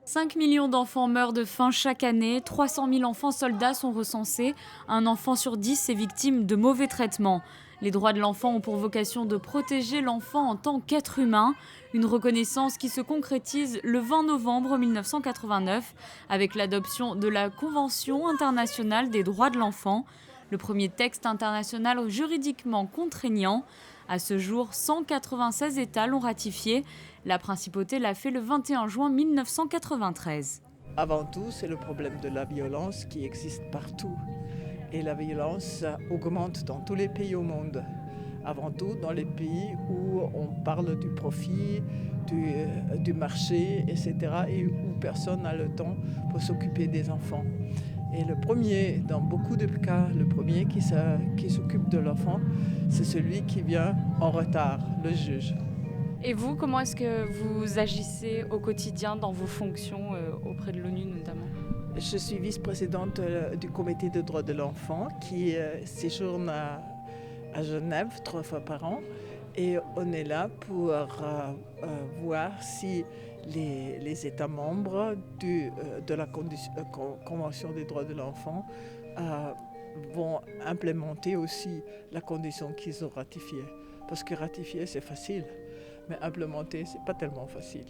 5 millions d'enfants meurent de faim chaque année, 300 000 enfants soldats sont recensés, un enfant sur 10 est victime de mauvais traitements. Les droits de l'enfant ont pour vocation de protéger l'enfant en tant qu'être humain, une reconnaissance qui se concrétise le 20 novembre 1989 avec l'adoption de la Convention internationale des droits de l'enfant, le premier texte international juridiquement contraignant. À ce jour, 196 États l'ont ratifié. La principauté l'a fait le 21 juin 1993. Avant tout, c'est le problème de la violence qui existe partout. Et la violence augmente dans tous les pays au monde. Avant tout, dans les pays où on parle du profit, du marché, etc. et où personne n'a le temps pour s'occuper des enfants. Et le premier, dans beaucoup de cas, le premier qui s'occupe de l'enfant, c'est celui qui vient en retard, le juge. Et vous, comment est-ce que vous agissez au quotidien dans vos fonctions auprès de l'ONU notamment ? Je suis vice-présidente du comité des droits de l'enfant qui séjourne à Genève 3 fois par an. Et on est là pour voir si les États membres de la Convention des droits de l'enfant vont implémenter aussi la condition qu'ils ont ratifiée. Parce que ratifier, c'est facile, mais implémenter, c'est pas tellement facile.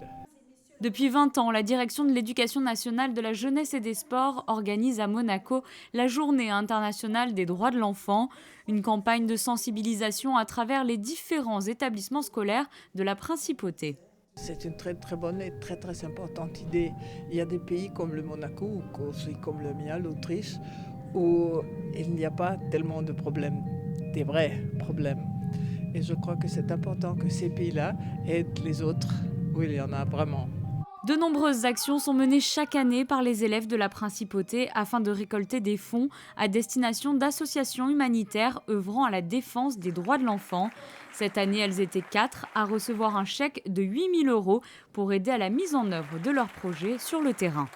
Depuis 20 ans, la Direction de l'Éducation nationale, de la jeunesse et des sports organise à Monaco la Journée internationale des droits de l'enfant, une campagne de sensibilisation à travers les différents établissements scolaires de la principauté. C'est une très très bonne et très très importante idée. Il y a des pays comme le Monaco ou aussi comme le mien, l'Autriche, où il n'y a pas tellement de problèmes, des vrais problèmes. Et je crois que c'est important que ces pays-là aident les autres où il y en a vraiment. De nombreuses actions sont menées chaque année par les élèves de la principauté afin de récolter des fonds à destination d'associations humanitaires œuvrant à la défense des droits de l'enfant. Cette année, elles étaient 4 à recevoir un chèque de 8 000 € pour aider à la mise en œuvre de leurs projets sur le terrain.